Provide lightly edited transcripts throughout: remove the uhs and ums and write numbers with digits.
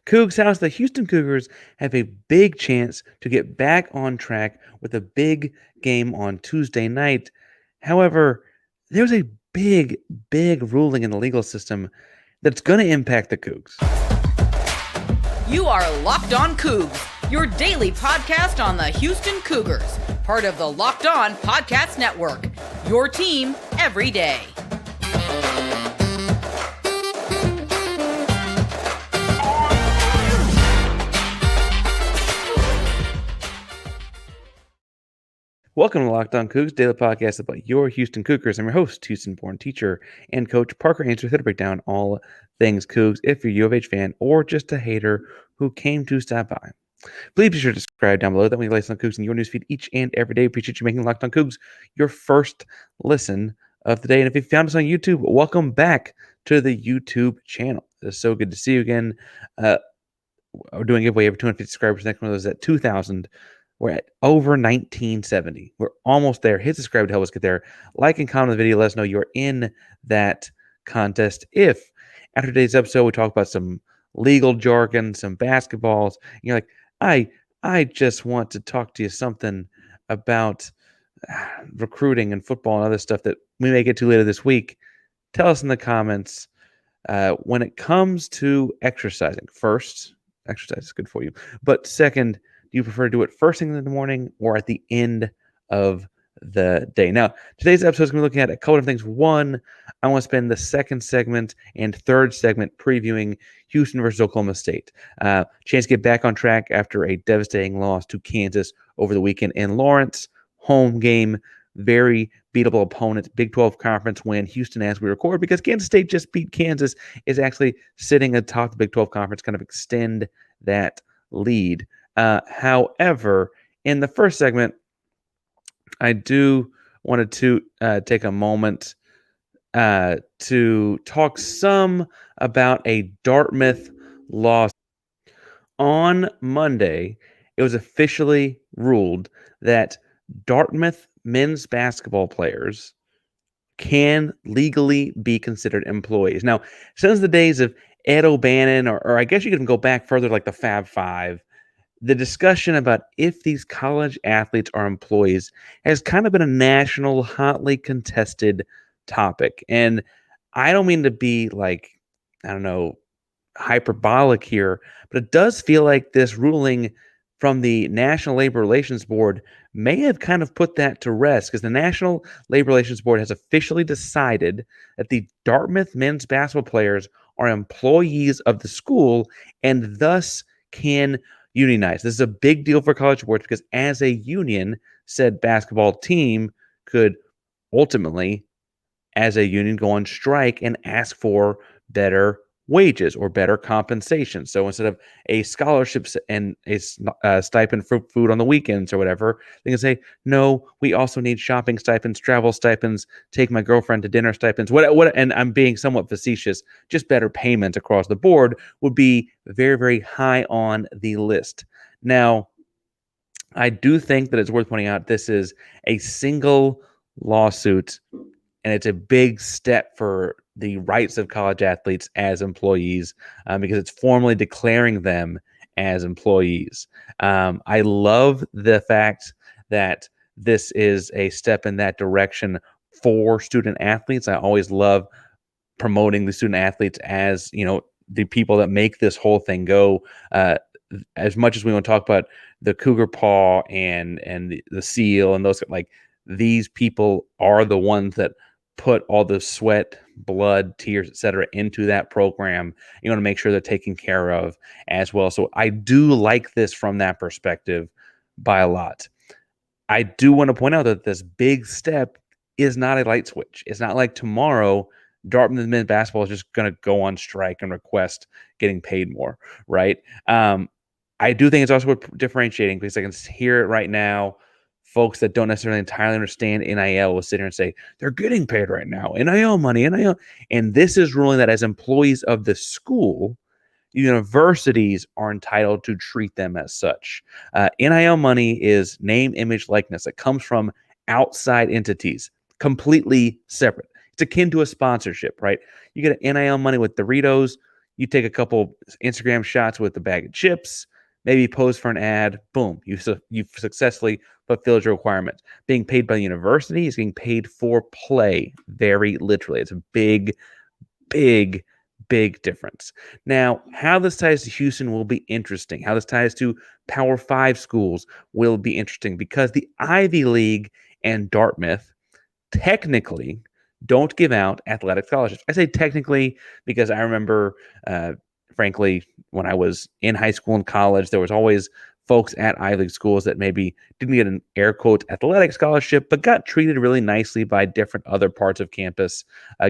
Coogs House, the Houston Cougars have a big chance to get back on track with a big game on Tuesday night. However, there's a big ruling in the legal system that's going to impact the Cougs. You are Locked On Cougs, your daily podcast on the Houston Cougars, part of the Locked On Podcast Network, your team every day. Welcome to Locked On Cougs, daily podcast about your Houston Cougars. I'm your host, Houston-born teacher and coach Parker Ainsworth, here to break down all things Cougs. If you're a U of H fan or just a hater who came to stop by, please be sure to subscribe down below. That way you like on Cougs in your newsfeed each and every day. Appreciate you making Locked On Cougs your first listen of the day. And if you found us on YouTube, welcome back to the YouTube channel. It's so good to see you again. We're doing a giveaway over 250 subscribers. Next one was at 2,000. We're at over 1970. We're almost there. Hit subscribe to help us get there. Like and comment on the video. Let us know you're in that contest. If after today's episode we talk about some legal jargon, some basketballs, and you're like, I just want to talk to you something about recruiting and football and other stuff that we may get to later this week, tell us in the comments. When it comes to exercising, first, exercise is good for you. But second, do you prefer to do it first thing in the morning or at the end of the day? Now, today's episode is going to be looking at a couple of things. One, I want to spend the second segment and third segment previewing Houston versus Oklahoma State. Chance to get back on track after a devastating loss to Kansas over the weekend in Lawrence. Home game, very beatable opponent, Big 12 conference win. Houston, as we record, because Kansas State just beat Kansas, is actually sitting atop the Big 12 conference, kind of extend that lead. However, in the first segment, I do wanted to take a moment to talk some about a Dartmouth loss. On Monday, it was officially ruled that Dartmouth men's basketball players can legally be considered employees. Now, since the days of Ed O'Bannon, or I guess you can go back further, like the Fab Five, the discussion about if these college athletes are employees has kind of been a national, hotly contested topic. And I don't mean to be hyperbolic here, but it does feel like this ruling from the National Labor Relations Board may have kind of put that to rest, because the National Labor Relations Board has officially decided that the Dartmouth men's basketball players are employees of the school and thus can unionize. This is a big deal for college sports because as a union, said basketball team could ultimately, as a union, go on strike and ask for better wages or better compensation. So instead of a scholarship and a stipend for food on the weekends or whatever, they can say, no, we also need shopping stipends, travel stipends, take my girlfriend to dinner stipends, what, and I'm being somewhat facetious, just better payment across the board would be very, very high on the list. Now, I do think that it's worth pointing out this is a single lawsuit, and it's a big step for the rights of college athletes as employees, because it's formally declaring them as employees. I love the fact that this is a step in that direction for student athletes. I always love promoting the student athletes as, the people that make this whole thing go. As much as we want to talk about the Cougar Paw and the Seal and those, these people are the ones that put all the sweat, blood, tears, etc. into that program. You want to make sure they're taken care of as well. So I do like this from that perspective by a lot. I do want to point out that this big step is not a light switch. It's not like tomorrow Dartmouth men's basketball is just going to go on strike and request getting paid more, right? I do think it's also worth differentiating, because I can hear it right now. Folks that don't necessarily entirely understand NIL will sit here and say, they're getting paid right now. NIL money, NIL. And this is ruling that as employees of the school, universities are entitled to treat them as such. NIL money is name, image, likeness. It comes from outside entities, completely separate. It's akin to a sponsorship, right? You get NIL money with Doritos. You take a couple Instagram shots with a bag of chips, maybe pose for an ad. Boom, you've successfully fulfilled your requirements. Being paid by the university is getting paid for play, very literally. It's a big, big difference. Now, how this ties to Houston will be interesting. How this ties to Power Five schools will be interesting because the Ivy League and Dartmouth technically don't give out athletic scholarships. I say technically because I remember, uh, frankly, when I was in high school and college, there was always folks at Ivy League schools that maybe didn't get an air quote athletic scholarship, but got treated really nicely by different other parts of campus,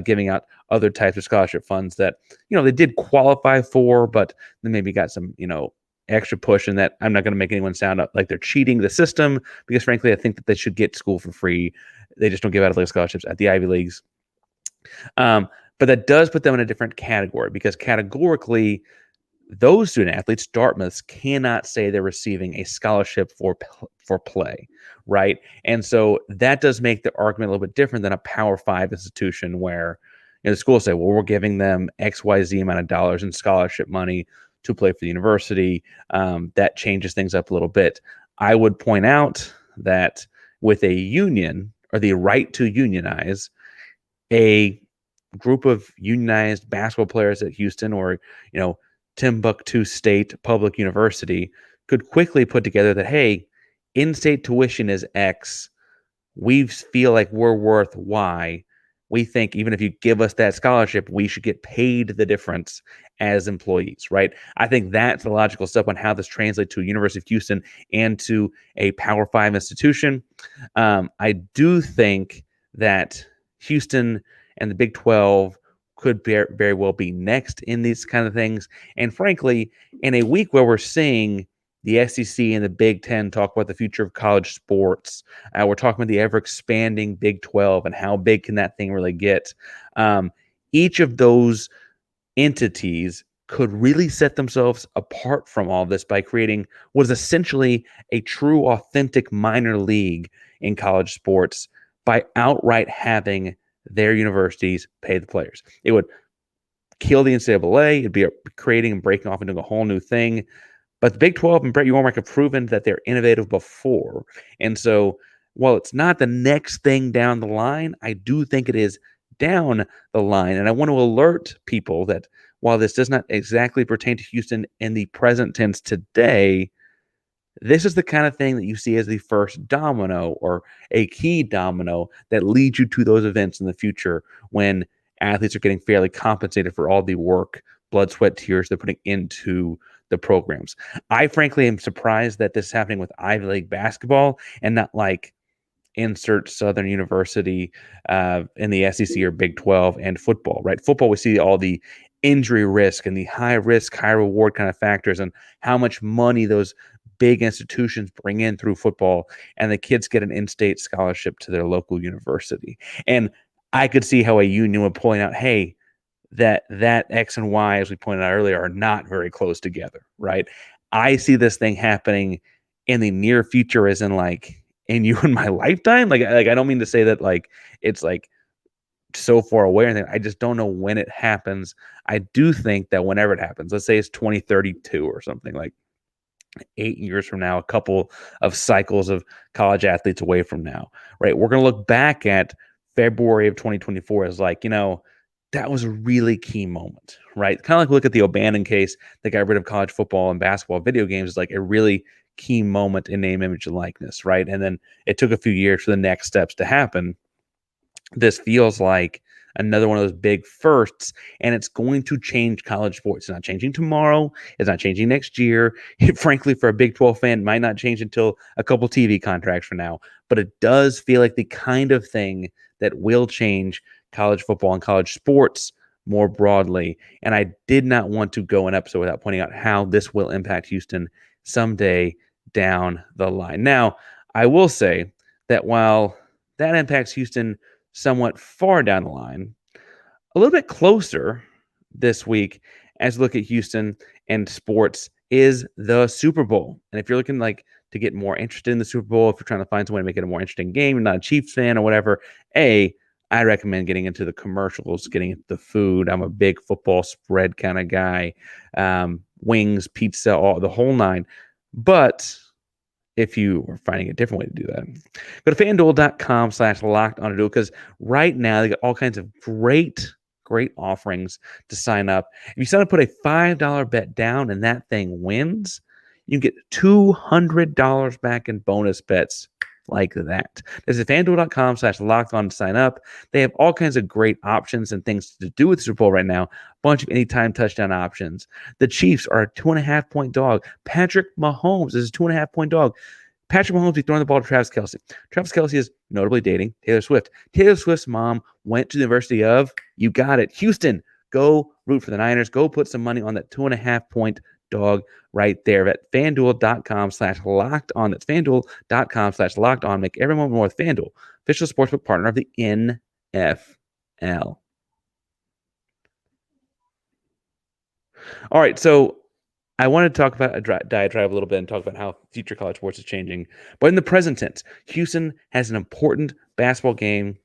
giving out other types of scholarship funds that they did qualify for, but then maybe got some extra push. And that I'm not going to make anyone sound like they're cheating the system because frankly, I think that they should get school for free. They just don't give out athletic scholarships at the Ivy Leagues. But that does put them in a different category because categorically, those student athletes, Dartmouths, cannot say they're receiving a scholarship for play, right? And so that does make the argument a little bit different than a Power Five institution where the schools say, well, we're giving them XYZ amount of dollars in scholarship money to play for the university. That changes things up a little bit. I would point out that with a union or the right to unionize, a group of unionized basketball players at Houston or, Timbuktu State Public University could quickly put together that, hey, in-state tuition is X. We feel like we're worth Y. We think even if you give us that scholarship, we should get paid the difference as employees, right? I think that's the logical step on how this translates to University of Houston and to a Power Five institution. I do think that Houston and the Big 12 could very well be next in these kind of things. And frankly, in a week where we're seeing the SEC and the Big 10 talk about the future of college sports, we're talking about the ever expanding Big 12 and how big can that thing really get. Each of those entities could really set themselves apart from all this by creating what is essentially a true, authentic minor league in college sports by outright having their universities pay the players. It would kill the NCAA. It'd be creating and breaking off into a whole new thing. But the Big 12 and Brett Yormark have proven that they're innovative before. And so while it's not the next thing down the line, I do think it is down the line. And I want to alert people that while this does not exactly pertain to Houston in the present tense today, this is the kind of thing that you see as the first domino or a key domino that leads you to those events in the future when athletes are getting fairly compensated for all the work, blood, sweat, tears they're putting into the programs. I frankly am surprised that this is happening with Ivy League basketball and not like insert Southern University in the SEC or Big 12 and football, right? Football, we see all the injury risk and the high risk, high reward kind of factors and how much money those big institutions bring in through football, and the kids get an in-state scholarship to their local university. And I could see how a union would point out, hey, that X and Y, as we pointed out earlier, are not very close together, right? I see this thing happening in the near future, as in like in you and my lifetime. Like I don't mean to say that like it's like so far away or anything. I just don't know when it happens. I do think that whenever it happens, let's say it's 2032 or something, like 8 years from now, a couple of cycles of college athletes away from now, right? We're going to look back at February of 2024 as like, that was a really key moment, right? Kind of like look at the O'Bannon case that got rid of college football and basketball video games is like a really key moment in name, image, and likeness, right? And then it took a few years for the next steps to happen. This feels like another one of those big firsts, and it's going to change college sports. It's not changing tomorrow. It's not changing next year. It, frankly, for a Big 12 fan, might not change until a couple TV contracts from now. But it does feel like the kind of thing that will change college football and college sports more broadly. And I did not want to go an episode without pointing out how this will impact Houston someday down the line. Now, I will say that while that impacts Houston somewhat far down the line, a little bit closer this week as we look at Houston and sports is the Super Bowl. And if you're looking like to get more interested in the Super Bowl, if you're trying to find some way to make it a more interesting game, you're not a Chiefs fan or whatever, I recommend getting into the commercials, getting into the food. I'm a big football spread kind of guy. Wings, pizza, all the whole nine. But if you are finding a different way to do that, go to fanduel.com/locked on duel, because right now they got all kinds of great offerings to sign up. If you sign up, put a $5 bet down and that thing wins, you get $200 back in bonus bets like that. This is fanduel.com/locked on to sign up. They have all kinds of great options and things to do with the Super Bowl right now. A bunch of anytime touchdown options. The Chiefs are a 2.5-point dog. Patrick Mahomes is a 2.5-point dog. Patrick Mahomes be throwing the ball to Travis Kelce. Travis Kelce is notably dating Taylor Swift. Taylor Swift's mom went to the University of, you got it, Houston. Go root for the Niners. Go put some money on that 2.5-point dog right there at fanduel.com/locked on. That's fanduel.com/locked on. Make every moment more with FanDuel, official sportsbook partner of the NFL. All right, so I want to talk about a diatribe a little bit and talk about how future college sports is changing. But in the present tense, Houston has an important basketball game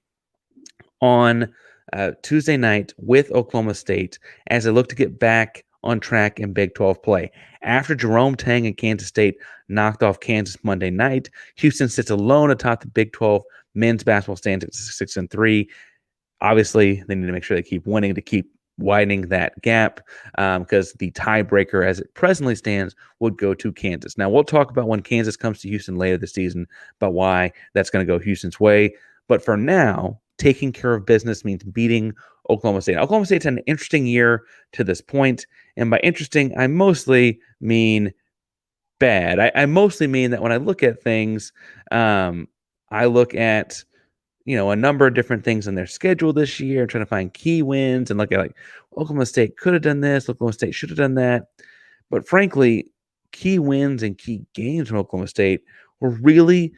on Tuesday night with Oklahoma State as they look to get back on track in Big 12 play. After Jerome Tang and Kansas State knocked off Kansas Monday night, Houston sits alone atop the Big 12 men's basketball stands at 6-3. Obviously, they need to make sure they keep winning to keep widening that gap, because the tiebreaker as it presently stands would go to Kansas. Now, we'll talk about when Kansas comes to Houston later this season about why that's going to go Houston's way. But for now, taking care of business means beating Oklahoma State. Oklahoma State's had an interesting year to this point, and by interesting, I mostly mean bad. I mostly mean that when I look at things, I look at a number of different things in their schedule this year, trying to find key wins and look at like Oklahoma State could have done this, Oklahoma State should have done that. But frankly, key wins and key games from Oklahoma State were really,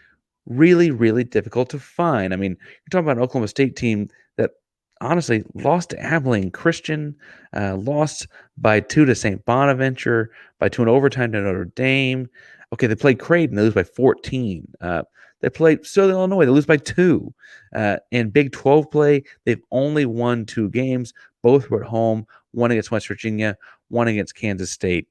really, really difficult to find. I mean, you're talking about an Oklahoma State team that honestly lost to Abilene Christian, lost by 2 to St. Bonaventure, by 2 in overtime to Notre Dame. Okay, they played Creighton, they lose by 14. They played Southern Illinois, they lose by 2. In Big 12 play, they've only won 2 games. Both were at home, one against West Virginia, one against Kansas State.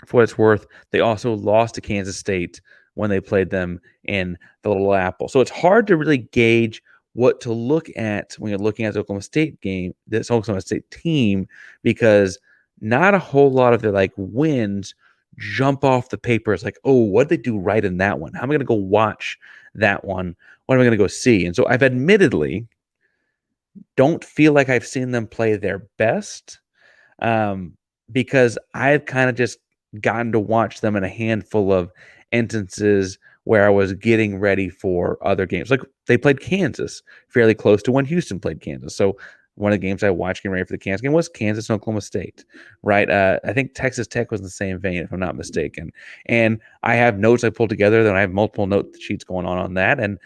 For what it's worth, they also lost to Kansas State when they played them in the Little Apple. So it's hard to really gauge what to look at when you're looking at the Oklahoma State game, this Oklahoma State team, because not a whole lot of their wins jump off the paper. It's like, oh, what did they do right in that one? How am I going to go watch that one? What am I going to go see? And so I've admittedly don't feel like I've seen them play their best, because I've kind of just gotten to watch them in a handful of instances where I was getting ready for other games. Like they played Kansas fairly close to when Houston played Kansas. So one of the games I watched getting ready for the Kansas game was Kansas and Oklahoma State, right? I think Texas Tech was in the same vein, if I'm not mistaken. And I have notes I pulled together, then I have multiple note sheets going on that. And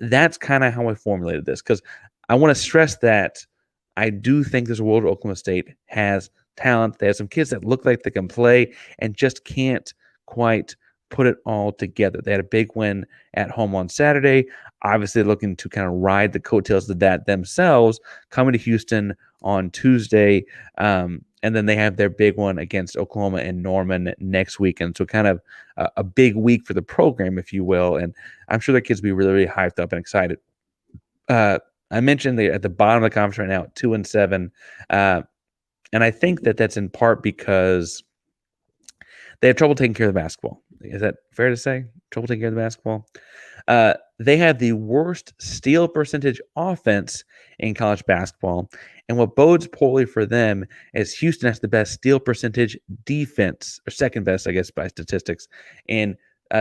that's kind of how I formulated this, because I want to stress that I do think this world of Oklahoma State has talent. They have some kids that look like they can play and just can't quite put it all together. They had a big win at home on Saturday, obviously looking to kind of ride the coattails of that themselves, coming to Houston on Tuesday. And then they have their big one against Oklahoma and Norman next weekend. So kind of a big week for the program, if you will. And I'm sure the kids will be really, really hyped up and excited. I mentioned they're at the bottom of the conference right now at 2-7. And I think that that's in part because they have trouble taking care of the basketball. Is that fair to say? Trouble taking care of the basketball? They have the worst steal percentage offense in college basketball. And what bodes poorly for them is Houston has the best steal percentage defense, or second best, I guess, by statistics, in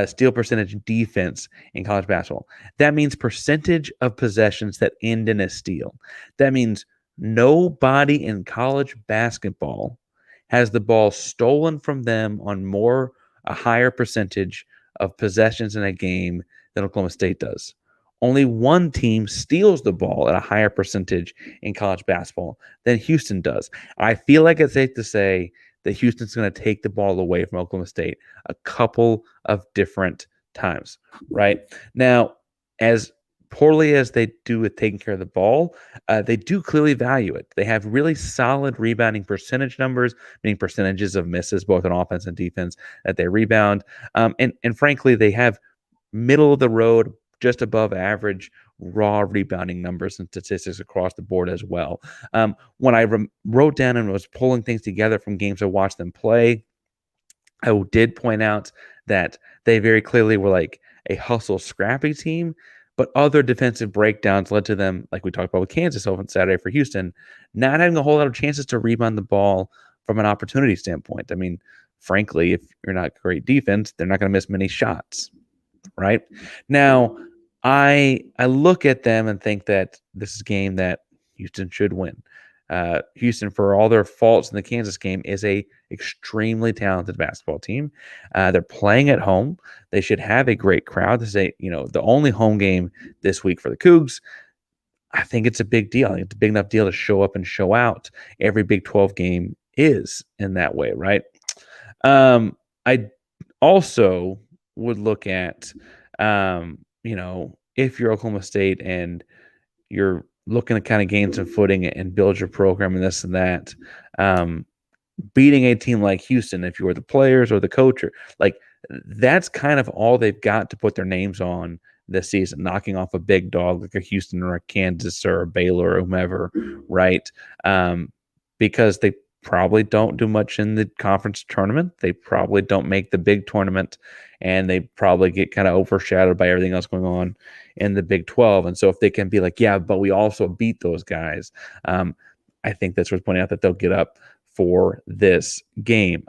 steal percentage defense in college basketball. That means percentage of possessions that end in a steal. That means nobody in college basketball has the ball stolen from them on a higher percentage of possessions in a game than Oklahoma State does. Only one team steals the ball at a higher percentage in college basketball than Houston does. I feel like it's safe to say that Houston's going to take the ball away from Oklahoma State a couple of different times, right? Now, as poorly as they do with taking care of the ball, they do clearly value it. They have really solid rebounding percentage numbers, meaning percentages of misses, both on offense and defense, that they rebound. And frankly, they have middle of the road, just above average raw rebounding numbers and statistics across the board as well. When I wrote down and was pulling things together from games I watched them play, I did point out that they very clearly were like a hustle, scrappy team, but other defensive breakdowns led to them, like we talked about with Kansas on Saturday for Houston, not having a whole lot of chances to rebound the ball from an opportunity standpoint. I mean, frankly, if you're not great defense, they're not going to miss many shots, right? Now, I look at them and think that this is a game that Houston should win. Houston, for all their faults in the Kansas game, is a extremely talented basketball team. They're playing at home. They should have a great crowd. This is the only home game this week for the Cougs. I think it's a big deal. I think it's a big enough deal to show up and show out. Every Big 12 game is in that way, right? I also would look at, if you're Oklahoma State and you're looking to kind of gain some footing and build your program and this and that, um, beating a team like Houston, if you were the players or the coach, or like that's kind of all they've got to put their names on this season, knocking off a big dog like a Houston or a Kansas or a Baylor or whomever, right? Because they probably don't do much in the conference tournament. They probably don't make the big tournament, and they probably get kind of overshadowed by everything else going on in the Big 12. And so if they can be like, yeah, but we also beat those guys, I think that's worth pointing out that they'll get up for this game.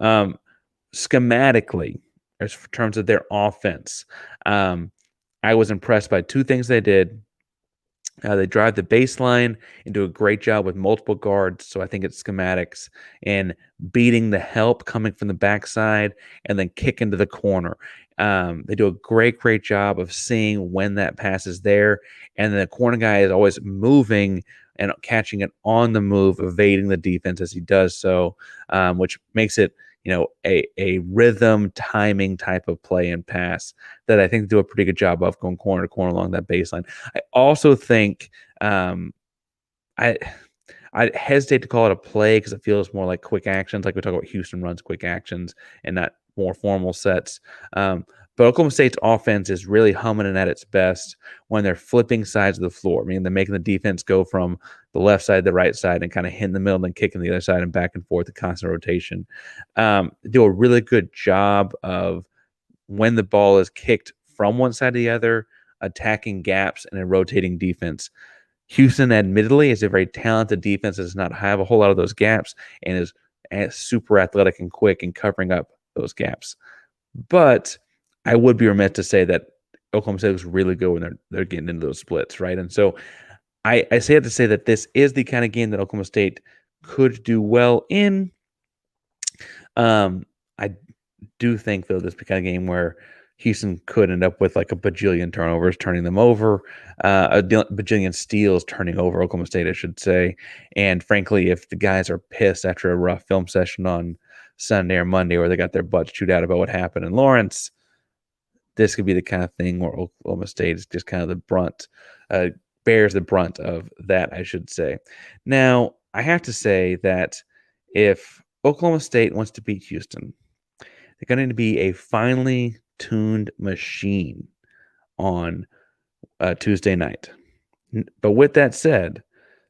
Schematically, as in terms of their offense, I was impressed by two things they did. They drive the baseline and do a great job with multiple guards. So I think it's schematics and beating the help coming from the backside and then kick into the corner. They do a great job of seeing when that pass is there. And the corner guy is always moving and catching it on the move, evading the defense as he does so, which makes it a rhythm timing type of play and pass that I think do a pretty good job of going corner to corner along that baseline. I also think I I hesitate to call it a play because it feels more like quick actions, like we talk about Houston runs quick actions and not more formal sets. But Oklahoma State's offense is really humming and at its best when they're flipping sides of the floor, meaning they're making the defense go from the left side to the right side and kind of hitting the middle and then kicking the other side and back and forth, the constant rotation. Do a really good job of when the ball is kicked from one side to the other, attacking gaps and a rotating defense. Houston, admittedly, is a very talented defense, does not have a whole lot of those gaps, and is super athletic and quick in covering up those gaps. But I would be remiss to say that Oklahoma State was really good when they're getting into those splits, right? And so I say it to say that this is the kind of game that Oklahoma State could do well in. I do think, though, this be kind of game where Houston could end up with like a bajillion turnovers, turning them over, a bajillion steals, turning over Oklahoma State, I should say. And frankly, if the guys are pissed after a rough film session on Sunday or Monday, where they got their butts chewed out about what happened in Lawrence, this could be the kind of thing where Oklahoma State is just kind of the brunt, bears the brunt of that, I should say. Now, I have to say that if Oklahoma State wants to beat Houston, they're going to be a finely tuned machine on Tuesday night. But with that said,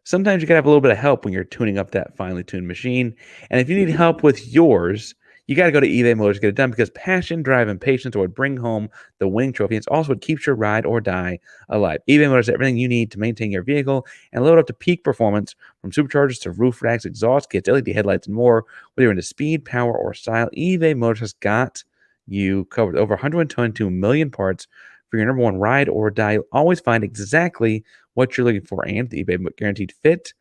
sometimes you got to have a little bit of help when you're tuning up that finely tuned machine. And if you need help with yours, you got to go to eBay Motors to get it done, because passion, drive, and patience are what bring home the winning trophy. It's also what keeps your ride or die alive. eBay Motors has everything you need to maintain your vehicle and load up to peak performance, from superchargers to roof racks, exhaust kits, LED headlights, and more. Whether you're into speed, power, or style, eBay Motors has got you covered. Over 122 million parts for your number one ride or die. You'll always find exactly what you're looking for, and the eBay Guaranteed Fit.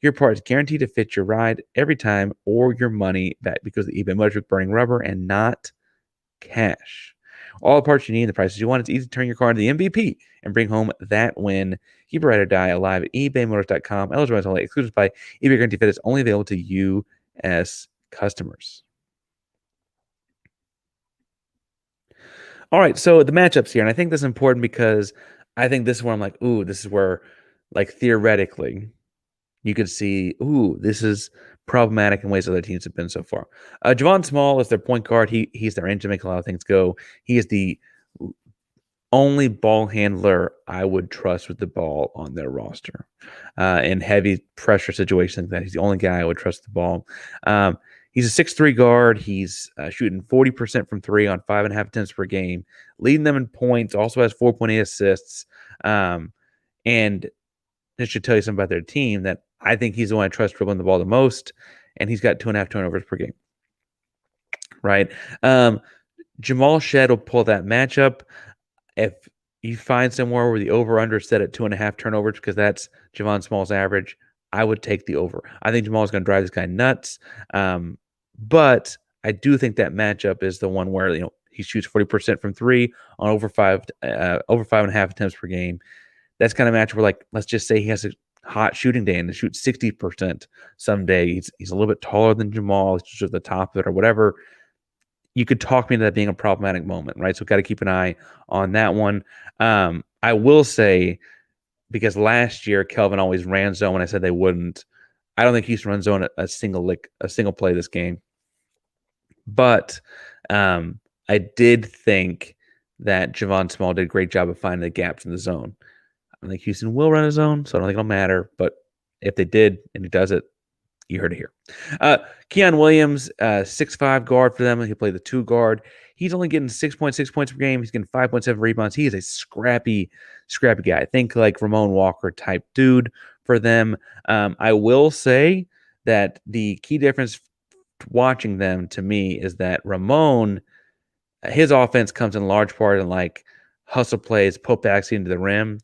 Your part is guaranteed to fit your ride every time, or your money back, because the eBay Motors with burning rubber and not cash. All the parts you need, the prices you want. It's easy to turn your car into the MVP and bring home that win. Keep your ride or die alive at ebaymotors.com. Eligible only, exclusive by eBay Guaranteed Fit is only available to U.S. customers. All right, so the matchups here, and I think that's important because I think this is where I'm like, ooh, this is where, like, theoretically, you could see, ooh, this is problematic in ways other teams have been so far. Javon Small is their point guard. He's their engine, make a lot of things go. He is the only ball handler I would trust with the ball on their roster. In heavy pressure situations, that he's the only guy I would trust the ball. He's a 6'3" guard. He's shooting 40% from three on 5.5 attempts per game, leading them in points, also has 4.8 assists. And it should tell you something about their team that I think he's the one I trust dribbling the ball the most, and he's got 2.5 turnovers per game. Right. Jamal Shead will pull that matchup. If you find somewhere where the over/under set at 2.5 turnovers, because that's Javon Small's average, I would take the over. I think Jamal is going to drive this guy nuts, but I do think that matchup is the one where he shoots 40% from three on over 5.5 attempts per game. That's kind of match where, like, let's just say he has a hot shooting day and to shoot 60% someday. He's a little bit taller than Jamal, he's just at the top of it or whatever. You could talk me into that being a problematic moment, right? So got to keep an eye on that one. I will say, because last year Kelvin always ran zone when I said they wouldn't. I don't think Houston runs zone a single play this game. But I did think that Javon Small did a great job of finding the gaps in the zone. I think Houston will run a zone, so I don't think it'll matter. But if they did and he does it, you heard it here. Keon Williams, 6'5" guard for them. He played the 2 guard. He's only getting 6.6 points per game. He's getting 5.7 rebounds. He is a scrappy guy. I think like Ramon Walker type dude for them. I will say that the key difference watching them to me is that Ramon, his offense comes in large part in like hustle plays, put backs into the rim.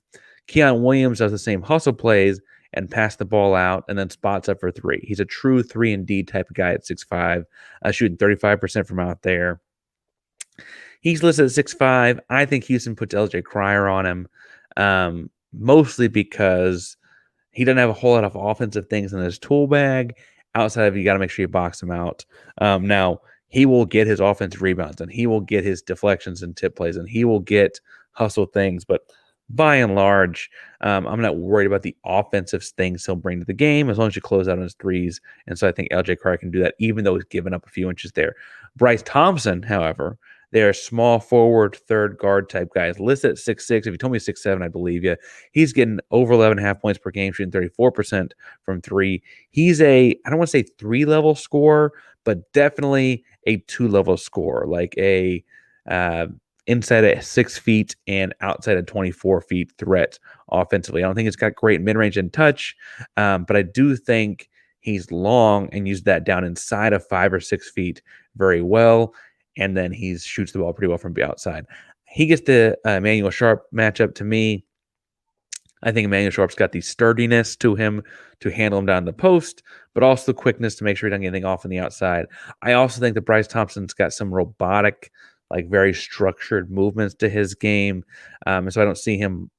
Keon Williams does the same hustle plays and pass the ball out and then spots up for three. He's a true 3-and-D type of guy at 6'5", shooting 35% from out there. He's listed at 6'5". I think Houston puts LJ Cryer on him, mostly because he doesn't have a whole lot of offensive things in his tool bag. Outside of, you got to make sure you box him out. Now, he will get his offensive rebounds, and he will get his deflections and tip plays, and he will get hustle things. But by and large, I'm not worried about the offensive things he'll bring to the game as long as you close out on his threes. And so I think LJ Cryer can do that, even though he's given up a few inches there. Bryce Thompson, however, they're small forward, third guard type guys. Listed at 6'6". If you told me 6'7", I believe you. He's getting over 11.5 points per game, shooting 34% from three. He's I don't want to say 3-level scorer, but definitely a 2-level scorer, like a inside at 6 feet and outside at 24 feet threat offensively. I don't think it's got great mid-range and touch, but I do think he's long and used that down inside of 5 or 6 feet very well. And then he shoots the ball pretty well from the outside. He gets the Emmanuel Sharp matchup to me. I think Emmanuel Sharp's got the sturdiness to him to handle him down the post, but also the quickness to make sure he doesn't get anything off on the outside. I also think that Bryce Thompson's got some robotic, like very structured movements to his game. And so I don't see him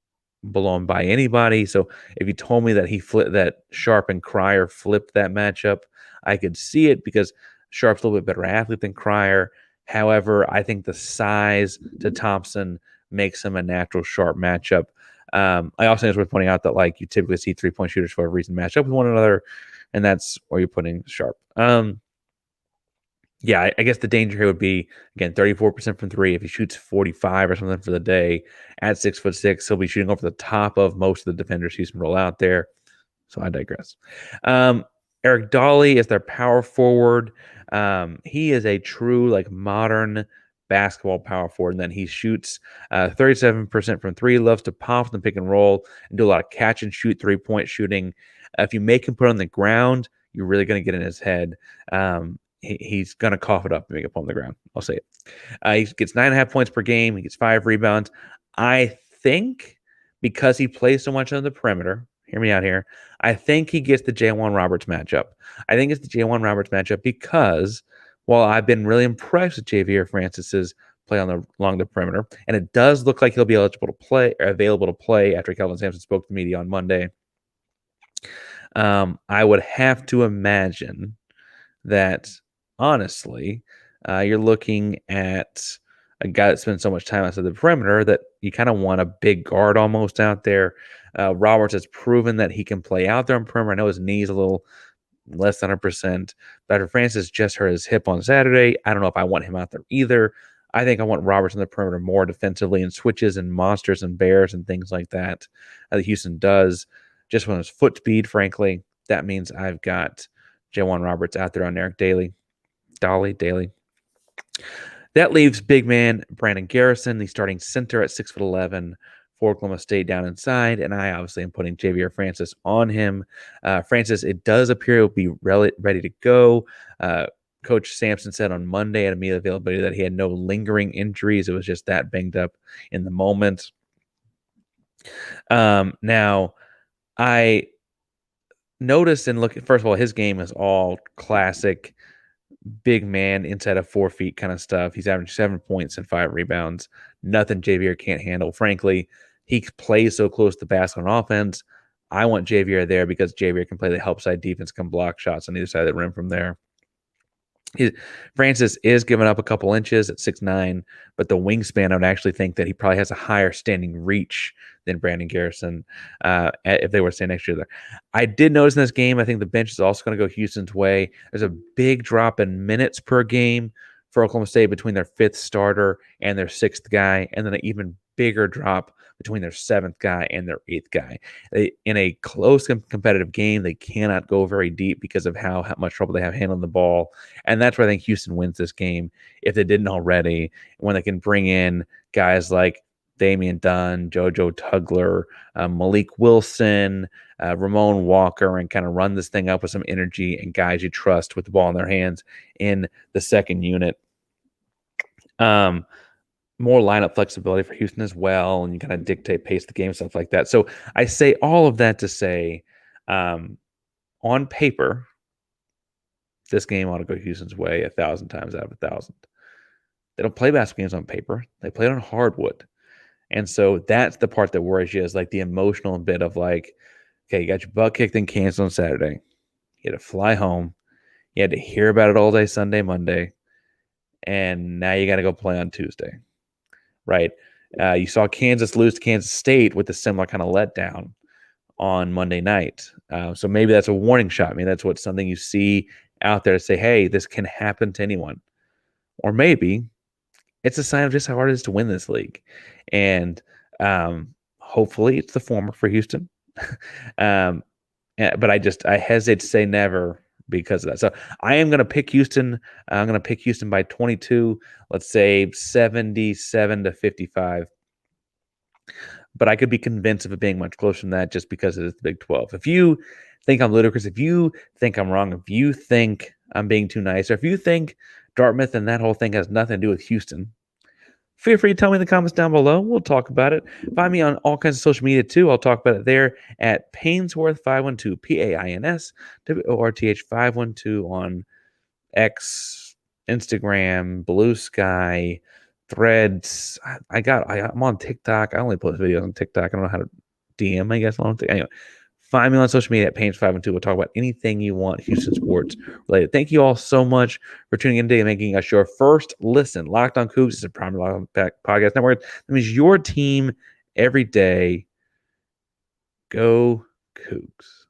blown by anybody. So if you told me that that Sharp and Cryer flipped that matchup, I could see it because Sharp's a little bit better athlete than Cryer. However, I think the size to Thompson makes him a natural Sharp matchup. I also think it's worth pointing out that like you typically see 3-point shooters for a reason match up with one another, and that's where you're putting Sharp. Yeah, I guess the danger here would be, again, 34% from three. If he shoots 45 or something for the day at 6'6", he'll be shooting over the top of most of the defenders he's roll out there. So I digress. Eric Dolly is their power forward. He is a true like modern basketball power forward. And then he shoots 37% from three. Loves to pop in the pick and roll and do a lot of catch and shoot 3-point shooting. If you make him put on the ground, you're really going to get in his head. He's going to cough it up and make it on the ground. I'll say it. He gets 9.5 points per game. He gets 5 rebounds. I think because he plays so much on the perimeter, hear me out here, I think he gets the J1 Roberts matchup. I think it's the J1 Roberts matchup because while I've been really impressed with Javier Francis's play along the perimeter, and it does look like he'll be available to play after Kelvin Sampson spoke to the media on Monday, I would have to imagine that, honestly, you're looking at a guy that spends so much time outside the perimeter that you kind of want a big guard almost out there. Roberts has proven that he can play out there on perimeter. I know his knee's a little less than 100%. Dr. Francis just hurt his hip on Saturday. I don't know if I want him out there either. I think I want Roberts on the perimeter more defensively and switches and monsters and bears and things like that. Houston does. Just when his foot speed, frankly, that means I've got Jawan Roberts out there on Eric Daly. That leaves big man Brandon Garrison, the starting center at 6'11" for Oklahoma State down inside, and I obviously am putting Javier Francis on him. Francis, it does appear he'll be ready to go. Coach Sampson said on Monday at immediate availability that he had no lingering injuries. It was just that banged up in the moment. Now, I noticed and look. First of all, his game is all classic big man inside of 4 feet kind of stuff. He's averaging 7 points and 5 rebounds. Nothing Javier can't handle. Frankly, he plays so close to the basket on offense. I want Javier there because Javier can play the help side defense, can block shots on either side of the rim from there. Francis is giving up a couple inches at 6'9", but the wingspan, I would actually think that he probably has a higher standing reach than Brandon Garrison if they were standing next to each other. I did notice in this game, I think the bench is also going to go Houston's way. There's a big drop in minutes per game for Oklahoma State between their 5th starter and their 6th guy, and then an even bigger drop between their 7th guy and their 8th guy. In a close competitive game, they cannot go very deep because of how much trouble they have handling the ball. And that's where I think Houston wins this game, if they didn't already, when they can bring in guys like Damian Dunn, JoJo Tugler, Malik Wilson, Ramon Walker, and kind of run this thing up with some energy and guys you trust with the ball in their hands in the second unit. More lineup flexibility for Houston as well, and you kind of dictate pace the game, stuff like that. So I say all of that to say, on paper, this game ought to go Houston's way 1,000 times out of 1,000. They don't play basketball games on paper. They play it on hardwood. And so that's the part that worries you, is like the emotional bit of like, okay, you got your butt kicked in Kansas on Saturday. You had to fly home. You had to hear about it all day Sunday, Monday. And now you got to go play on Tuesday. Right. You saw Kansas lose to Kansas State with a similar kind of letdown on Monday night. So maybe that's a warning shot. I mean, that's something you see out there to say, hey, this can happen to anyone. Or maybe it's a sign of just how hard it is to win this league. And hopefully it's the former for Houston. But I hesitate to say never because of that. So I am going to pick Houston. I'm going to pick Houston by 22, let's say 77-55. But I could be convinced of it being much closer than that just because it is the Big 12. If you think I'm ludicrous, if you think I'm wrong, if you think I'm being too nice, or if you think Dartmouth and that whole thing has nothing to do with Houston, feel free to tell me in the comments down below. We'll talk about it. Find me on all kinds of social media too. I'll talk about it there at Painsworth512, PAINSWORTH 512 on X, Instagram, Blue Sky, Threads. I'm on TikTok. I only post videos on TikTok. I don't know how to DM, I guess. Anyway, find me on social media at Pains512. We'll talk about anything you want Houston sports related. Thank you all so much for tuning in today and making us your first listen. Locked on Coogs is a primary Locked On podcast network. That means your team every day. Go Coogs.